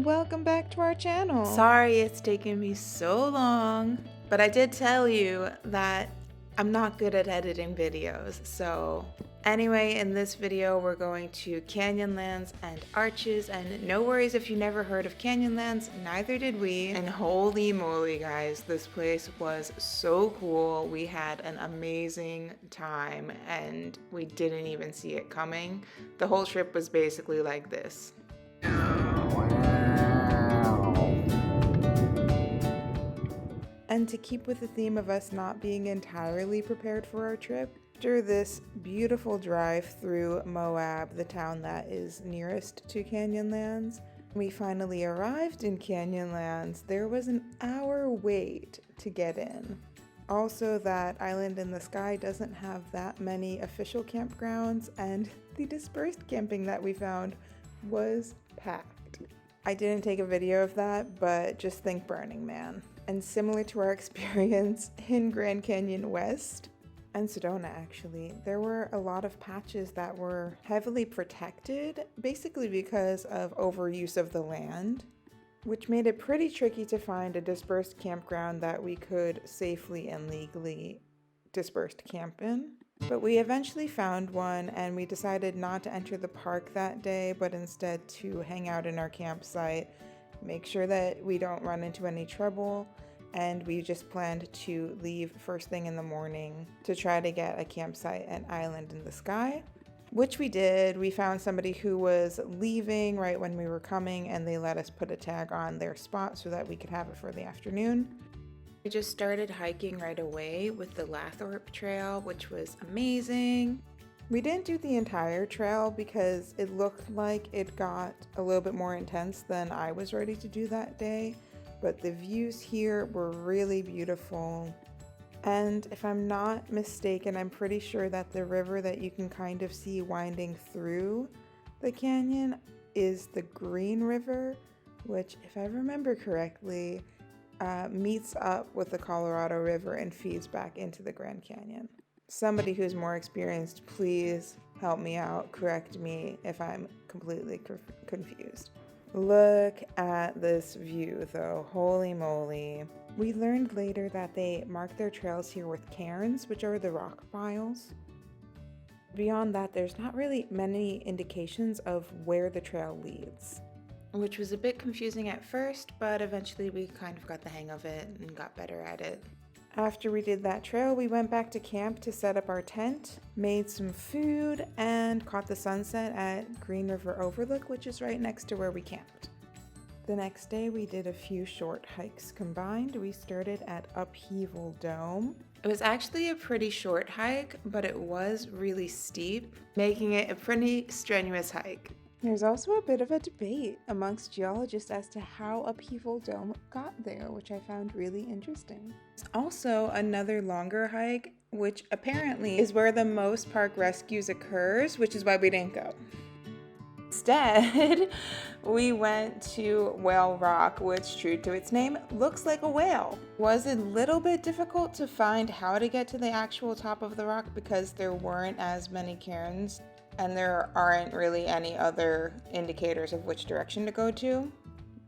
and welcome back to our channel. Sorry it's taken me so long, but I did tell you that I'm not good at editing videos. So anyway, in this video we're going to Canyonlands and Arches, and no worries if you never heard of Canyonlands, neither did we. And holy moly guys, this place was so cool. We had an amazing time and we didn't even see it coming. The whole trip was basically like this. And to keep with the theme of us not being entirely prepared for our trip, after this beautiful drive through Moab, the town that is nearest to Canyonlands, we finally arrived in Canyonlands. There was an hour wait to get in. Also, that island in the sky doesn't have that many official campgrounds, and the dispersed camping that we found was packed. I didn't take a video of that, but just think Burning Man. And similar to our experience in Grand Canyon West and Sedona actually, there were a lot of patches that were heavily protected, basically because of overuse of the land, which made it pretty tricky to find a dispersed campground that we could safely and legally dispersed camp in. But we eventually found one, and we decided not to enter the park that day, but instead to hang out in our campsite, make sure that we don't run into any trouble, and we just planned to leave first thing in the morning to try to get a campsite and island in the sky, which we did. We found somebody who was leaving right when we were coming, and they let us put a tag on their spot so that we could have it for the afternoon. We just started hiking right away with the Lathrop Trail, which was amazing. We didn't do the entire trail because it looked like it got a little bit more intense than I was ready to do that day, but the views here were really beautiful. And if I'm not mistaken, I'm pretty sure that the river that you can kind of see winding through the canyon is the Green River, which, if I remember correctly, meets up with the Colorado River and feeds back into the Grand Canyon. Somebody who's more experienced, please help me out, correct me if I'm completely confused. Look at this view though, holy moly. We learned later that they mark their trails here with cairns, which are the rock piles. Beyond that, there's not really many indications of where the trail leads, which was a bit confusing at first, but eventually we kind of got the hang of it and got better at it. After we did that trail, we went back to camp to set up our tent, made some food, and caught the sunset at Green River Overlook, which is right next to where we camped. The next day, we did a few short hikes combined. We started at Upheaval Dome. It was actually a pretty short hike, but it was really steep, making it a pretty strenuous hike. There's also a bit of a debate amongst geologists as to how Upheaval Dome got there, which I found really interesting. There's also another longer hike, which apparently is where the most park rescues occurs, which is why we didn't go. Instead, we went to Whale Rock, which, true to its name, looks like a whale. It was a little bit difficult to find how to get to the actual top of the rock because there weren't as many cairns, and there aren't really any other indicators of which direction to go to.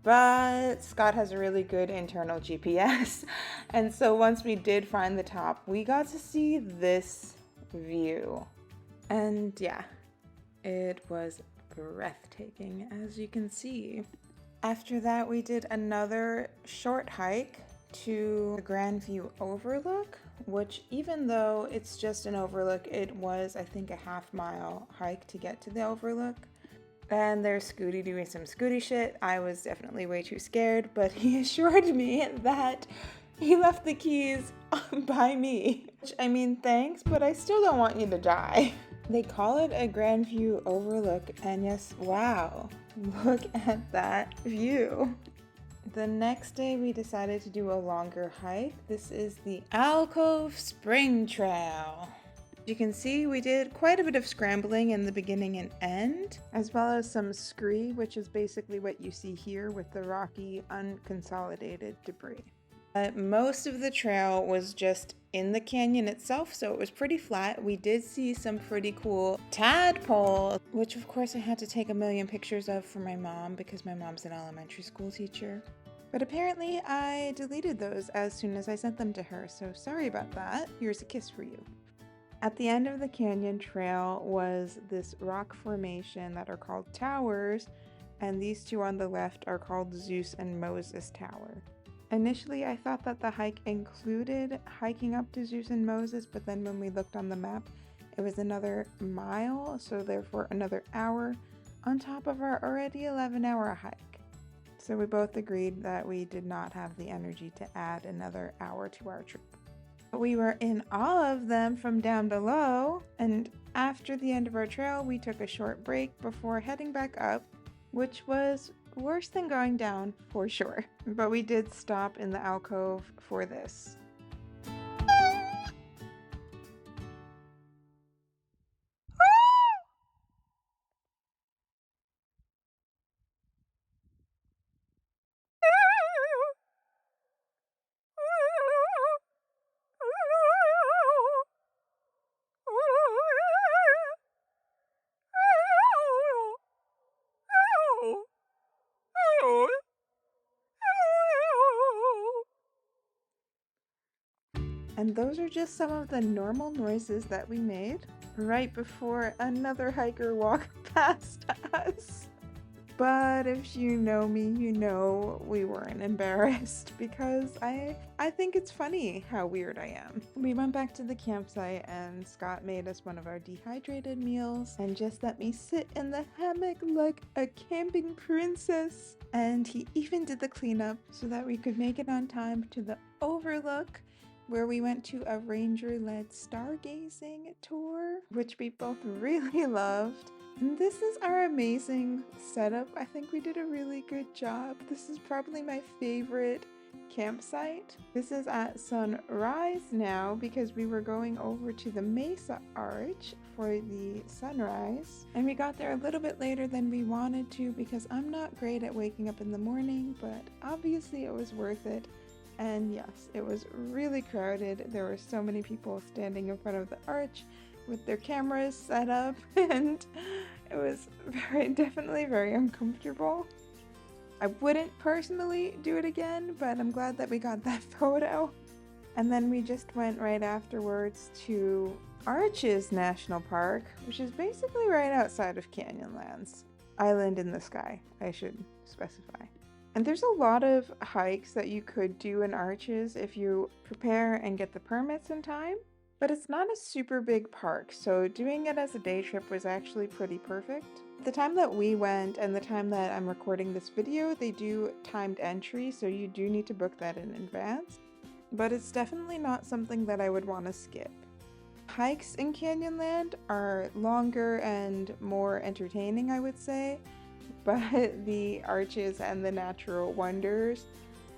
But Scott has a really good internal GPS, and so once we did find the top, we got to see this view. And yeah, it was breathtaking, as you can see. After that, we did another short hike to the Grandview Overlook, which, even though it's just an overlook, it was, I think, a half-mile hike to get to the overlook. And there's Scooty doing some Scooty shit. I was definitely way too scared, but he assured me that he left the keys by me. Which, I mean, thanks, but I still don't want you to die. They call it a Grandview Overlook, and yes, wow, look at that view. The next day, we decided to do a longer hike. This is the Alcove Spring Trail. You can see we did quite a bit of scrambling in the beginning and end, as well as some scree, which is basically what you see here with the rocky, unconsolidated debris. Most of the trail was just in the canyon itself, so it was pretty flat. We did see some pretty cool tadpoles, which of course I had to take a million pictures of for my mom because my mom's an elementary school teacher. But apparently I deleted those as soon as I sent them to her, so sorry about that. Here's a kiss for you. At the end of the canyon trail was this rock formation that are called towers, and these two on the left are called Zeus and Moses Tower. Initially, I thought that the hike included hiking up to Zeus and Moses, but then when we looked on the map, it was another mile, so therefore another hour on top of our already 11-hour hike. So we both agreed that we did not have the energy to add another hour to our trip. We were in all of them from down below, and after the end of our trail, we took a short break before heading back up, which was worse than going down for sure. But we did stop in the alcove for this. And those are just some of the normal noises that we made right before another hiker walked past us. But if you know me, you know we weren't embarrassed because I think it's funny how weird I am. We went back to the campsite and Scott made us one of our dehydrated meals and just let me sit in the hammock like a camping princess. And he even did the cleanup so that we could make it on time to the overlook, where we went to a ranger-led stargazing tour, which we both really loved. And this is our amazing setup. I think we did a really good job. This is probably my favorite campsite. This is at sunrise now because we were going over to the Mesa Arch for the sunrise. And we got there a little bit later than we wanted to because I'm not great at waking up in the morning, but obviously it was worth it. And yes, it was really crowded. There were so many people standing in front of the arch with their cameras set up, and it was definitely very uncomfortable. I wouldn't personally do it again, but I'm glad that we got that photo. And then we just went right afterwards to Arches National Park, which is basically right outside of Canyonlands Island in the sky, I should specify. And there's a lot of hikes that you could do in Arches if you prepare and get the permits in time, but it's not a super big park, so doing it as a day trip was actually pretty perfect. The time that we went and the time that I'm recording this video, they do timed entry, so you do need to book that in advance, but it's definitely not something that I would want to skip. Hikes in Canyonland are longer and more entertaining, I would say, but the arches and the natural wonders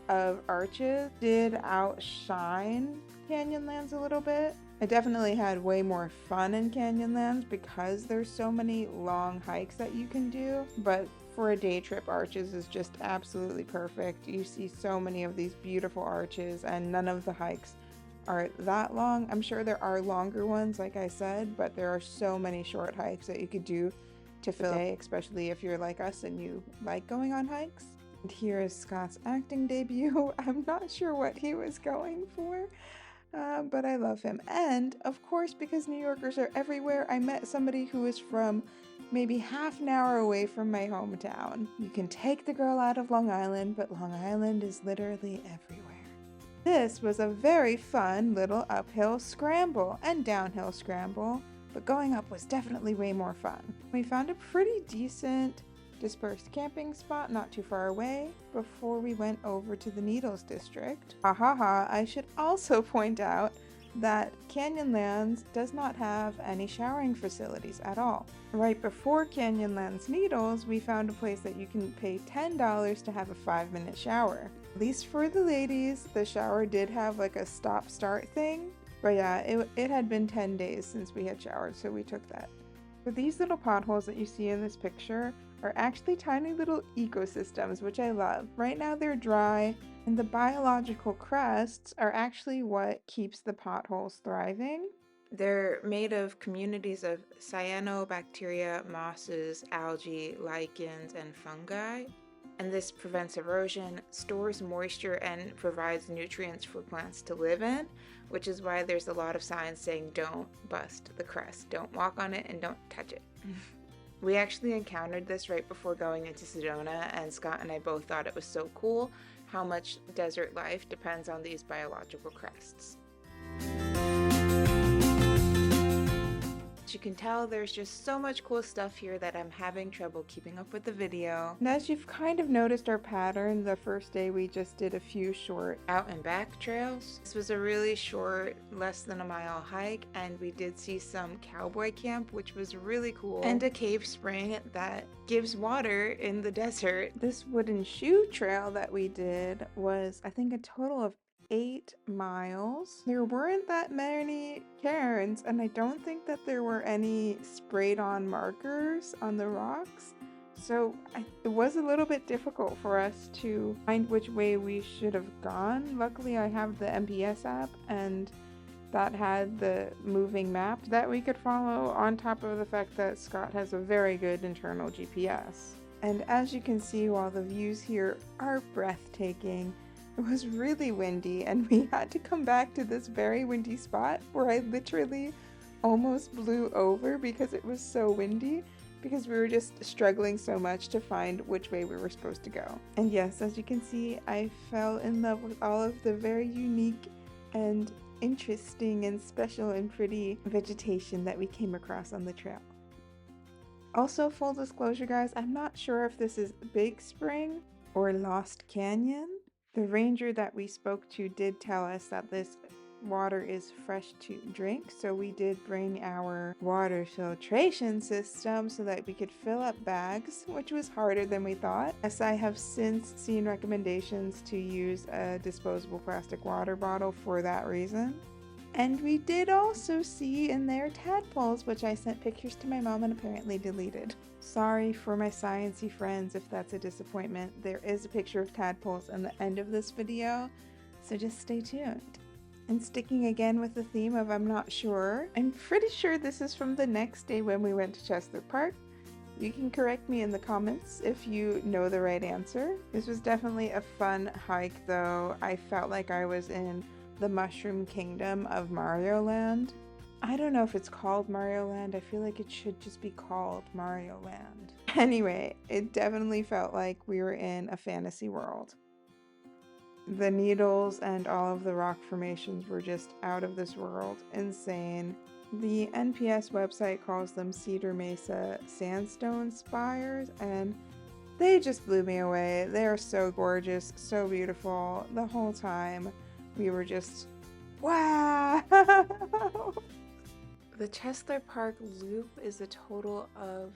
of Arches did outshine Canyonlands a little bit. I definitely had way more fun in Canyonlands because there's so many long hikes that you can do, but for a day trip, Arches is just absolutely perfect. You see so many of these beautiful arches and none of the hikes are that long. I'm sure there are longer ones, like I said, but there are so many short hikes that you could do to fill a day, especially if you're like us and you like going on hikes. And here is Scott's acting debut. I'm not sure what he was going for, but I love him. And of course, because New Yorkers are everywhere, I met somebody who is from maybe half an hour away from my hometown. You can take the girl out of Long Island, but Long Island is literally everywhere. This was a very fun little uphill scramble and downhill scramble, but going up was definitely way more fun. We found a pretty decent dispersed camping spot not too far away before we went over to the Needles District. I should also point out that Canyonlands does not have any showering facilities at all. Right before Canyonlands Needles, we found a place that you can pay $10 to have a 5-minute shower. At least for the ladies, the shower did have like a stop-start thing. But yeah, it had been 10 days since we had showered, so we took that. For these little potholes that you see in this picture, are actually tiny little ecosystems, which I love. Right now they're dry, and the biological crusts are actually what keeps the potholes thriving. They're made of communities of cyanobacteria, mosses, algae, lichens, and fungi. And this prevents erosion, stores moisture, and provides nutrients for plants to live in, which is why there's a lot of signs saying don't bust the crust, don't walk on it, and don't touch it. We actually encountered this right before going into Sedona, and Scott and I both thought it was so cool how much desert life depends on these biological crests. As you can tell, there's just so much cool stuff here that I'm having trouble keeping up with the video. And as you've kind of noticed our pattern, the first day we just did a few short out and back trails. This was a really short, less than a mile hike, and we did see some cowboy camp, which was really cool, and a cave spring that gives water in the desert. This wooden shoe trail that we did was, I think, a total of 8 miles. There weren't that many cairns, and I don't think that there were any sprayed on markers on the rocks, so it was a little bit difficult for us to find which way we should have gone. Luckily I have the MPS app, and that had the moving map that we could follow, on top of the fact that Scott has a very good internal GPS. And as you can see, while the views here are breathtaking, it was really windy, and we had to come back to this very windy spot where I literally almost blew over because it was so windy, because we were just struggling so much to find which way we were supposed to go. And yes, as you can see, I fell in love with all of the very unique and interesting and special and pretty vegetation that we came across on the trail. Also, full disclosure guys, I'm not sure if this is Big Spring or Lost Canyon. The ranger that we spoke to did tell us that this water is fresh to drink, so we did bring our water filtration system so that we could fill up bags, which was harder than we thought. Yes, I have since seen recommendations to use a disposable plastic water bottle for that reason. And we did also see in there tadpoles, which I sent pictures to my mom and apparently deleted. Sorry for my sciencey friends if that's a disappointment. There is a picture of tadpoles in the end of this video, so just stay tuned. And sticking again with the theme of I'm not sure, I'm pretty sure this is from the next day when we went to Chestler Park. You can correct me in the comments if you know the right answer. This was definitely a fun hike though. I felt like I was in the Mushroom Kingdom of Mario Land. I don't know if it's called Mario Land. I feel like it should just be called Mario Land. Anyway, it definitely felt like we were in a fantasy world. The needles and all of the rock formations were just out of this world, insane. The NPS website calls them Cedar Mesa sandstone spires, and they just blew me away. They are so gorgeous, so beautiful. The whole time we were just, wow! The Chestler Park loop is a total of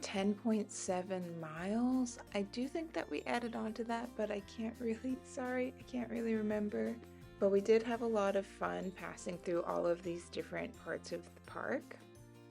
10.7 miles. I do think that we added on to that, but I can't really remember. But we did have a lot of fun passing through all of these different parts of the park.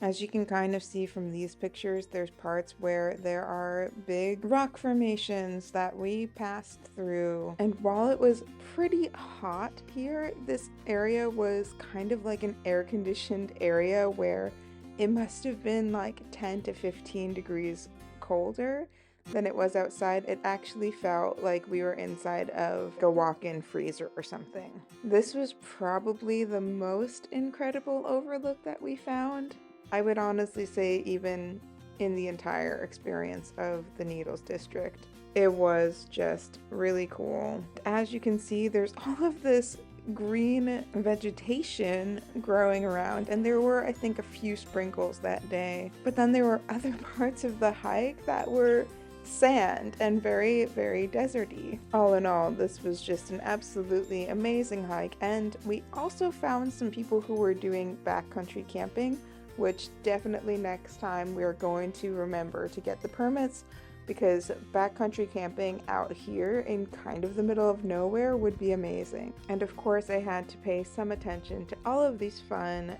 As you can kind of see from these pictures, there's parts where there are big rock formations that we passed through. And while it was pretty hot here, this area was kind of like an air-conditioned area where it must have been like 10 to 15 degrees colder than it was outside. It actually felt like we were inside of a walk-in freezer or something. This was probably the most incredible overlook that we found. I would honestly say even in the entire experience of the Needles District. It was just really cool. As you can see, there's all of this green vegetation growing around, and there were, I think, a few sprinkles that day. But then there were other parts of the hike that were sand and very, very deserty. All in all, this was just an absolutely amazing hike, and we also found some people who were doing backcountry camping, which definitely next time we're going to remember to get the permits, because backcountry camping out here in kind of the middle of nowhere would be amazing. And of course I had to pay some attention to all of these fun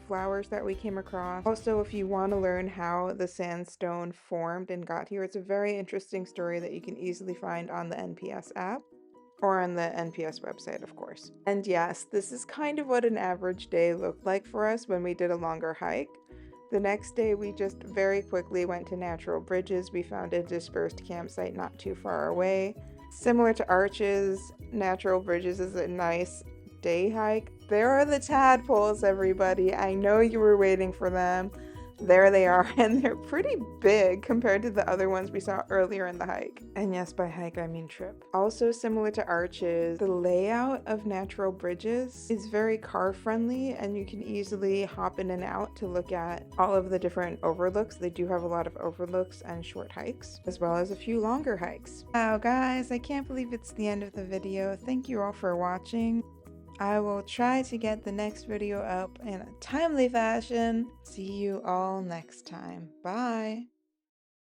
flowers that we came across. Also, if you want to learn how the sandstone formed and got here, it's a very interesting story that you can easily find on the NPS app. Or on the NPS website, of course. And yes, this is kind of what an average day looked like for us when we did a longer hike. The next day, we just very quickly went to natural bridges. We found a dispersed campsite not too far away. Similar to Arches, natural bridges is a nice day hike. There are the tadpoles, everybody. I know you were waiting for them. There they are, and they're pretty big compared to the other ones we saw earlier in the hike. And yes, by hike, I mean trip. Also similar to Arches, the layout of natural bridges is very car friendly, and you can easily hop in and out to look at all of the different overlooks. They do have a lot of overlooks and short hikes, as well as a few longer hikes. Wow, guys, I can't believe it's the end of the video. Thank you all for watching. I will try to get the next video up in a timely fashion. See you all next time. Bye!